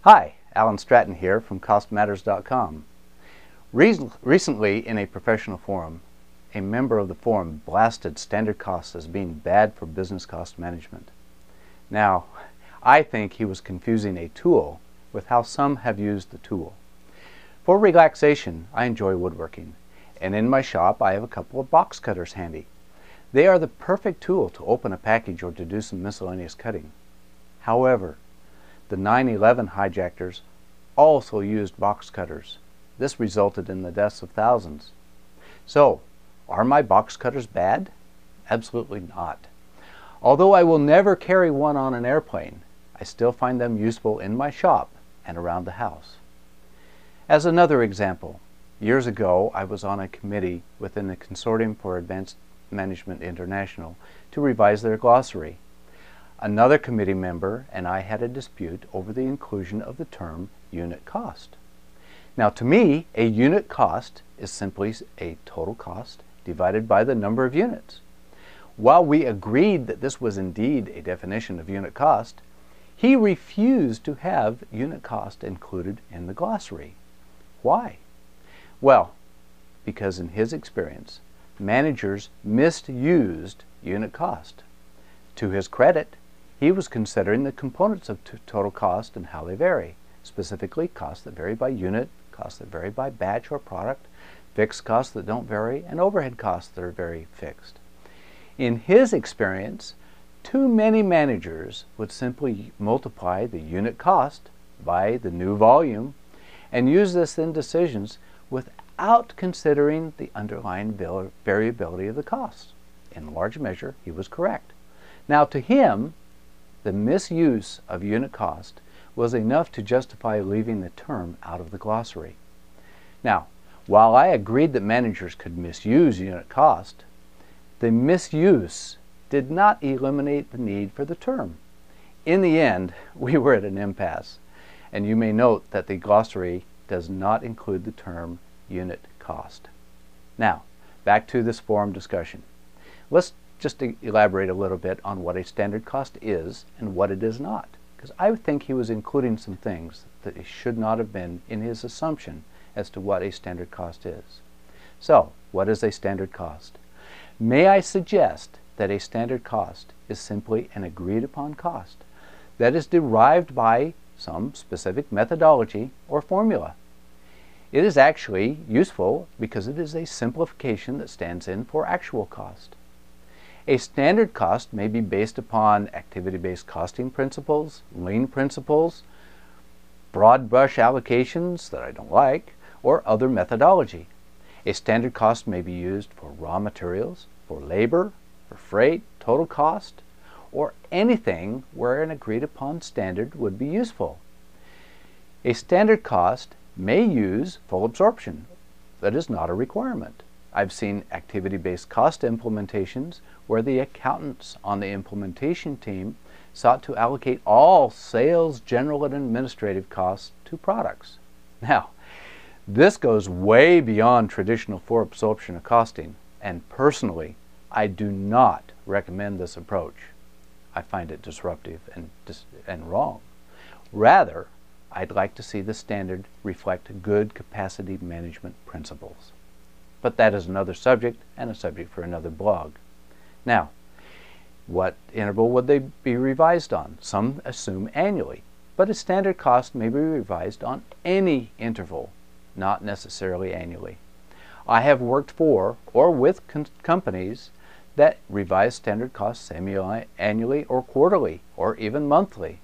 Hi, Alan Stratton here from CostMatters.com. Recently, in a professional forum, a member of the forum blasted standard costs as being bad for business cost management. Now, I think he was confusing a tool with how some have used the tool. For relaxation, I enjoy woodworking, and in my shop I have a couple of box cutters handy. They are the perfect tool to open a package or to do some miscellaneous cutting. However, the 9/11 hijackers also used box cutters. This resulted in the deaths of thousands. So, are my box cutters bad? Absolutely not. Although I will never carry one on an airplane, I still find them useful in my shop and around the house. As another example, years ago I was on a committee within the Consortium for Advanced Management International to revise their glossary. Another committee member and I had a dispute over the inclusion of the term unit cost. Now, to me, a unit cost is simply a total cost divided by the number of units. While we agreed that this was indeed a definition of unit cost, he refused to have unit cost included in the glossary. Why? Well, because in his experience, managers misused unit cost. To his credit, he was considering the components of total cost and how they vary, specifically costs that vary by unit, costs that vary by batch or product, fixed costs that don't vary, and overhead costs that are very fixed. In his experience, too many managers would simply multiply the unit cost by the new volume and use this in decisions without considering the underlying variability of the costs. In large measure, he was correct. Now, to him, the misuse of unit cost was enough to justify leaving the term out of the glossary. Now, while I agreed that managers could misuse unit cost, the misuse did not eliminate the need for the term. In the end, we were at an impasse, and you may note that the glossary does not include the term unit cost. Now, back to this forum discussion. Let's just to elaborate a little bit on what a standard cost is and what it is not, because I think he was including some things that should not have been in his assumption as to what a standard cost is. So, what is a standard cost? May I suggest that a standard cost is simply an agreed upon cost that is derived by some specific methodology or formula. It is actually useful because it is a simplification that stands in for actual cost. A standard cost may be based upon activity-based costing principles, lean principles, broad brush allocations that I don't like, or other methodology. A standard cost may be used for raw materials, for labor, for freight, total cost, or anything where an agreed upon standard would be useful. A standard cost may use full absorption. That is not a requirement. I've seen activity-based cost implementations where the accountants on the implementation team sought to allocate all sales, general, and administrative costs to products. Now, this goes way beyond traditional full absorption of costing, and personally, I do not recommend this approach. I find it disruptive and wrong. Rather, I'd like to see the standard reflect good capacity management principles. But that is another subject and a subject for another blog. Now, what interval would they be revised on? Some assume annually, but a standard cost may be revised on any interval, not necessarily annually. I have worked for or with companies that revise standard costs semi-annually or quarterly or even monthly.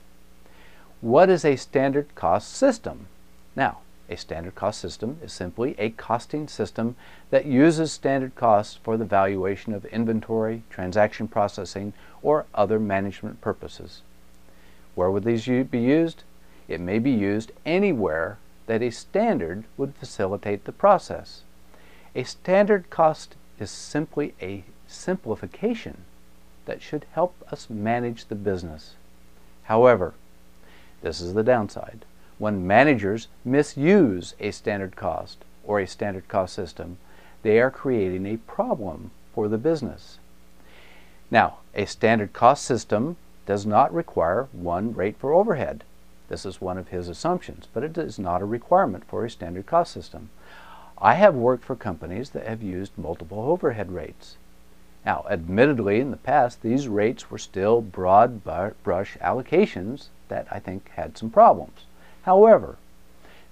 What is a standard cost system? Now, a standard cost system is simply a costing system that uses standard costs for the valuation of inventory, transaction processing, or other management purposes. Where would these be used? It may be used anywhere that a standard would facilitate the process. A standard cost is simply a simplification that should help us manage the business. However, this is the downside. When managers misuse a standard cost or a standard cost system, they are creating a problem for the business. Now, a standard cost system does not require one rate for overhead. This is one of his assumptions, but it is not a requirement for a standard cost system. I have worked for companies that have used multiple overhead rates. Now, admittedly, in the past, these rates were still broad brush allocations that I think had some problems. However,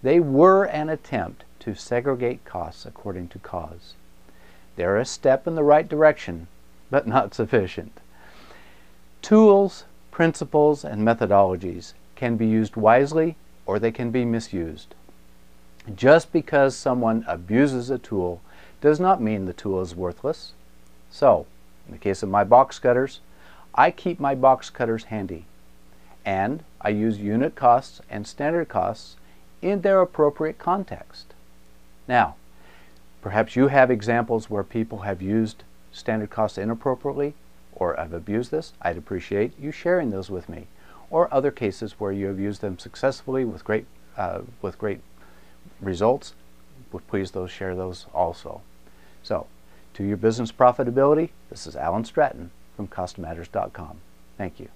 they were an attempt to segregate costs according to cause. They're a step in the right direction, but not sufficient. Tools, principles, and methodologies can be used wisely or they can be misused. Just because someone abuses a tool does not mean the tool is worthless. So, in the case of my box cutters, I keep my box cutters handy, and I use unit costs and standard costs in their appropriate context. Now, perhaps you have examples where people have used standard costs inappropriately or have abused this. I'd appreciate you sharing those with me. Or other cases where you have used them successfully with great results. Please share those also. So, to your business profitability, this is Alan Stratton from CostMatters.com. Thank you.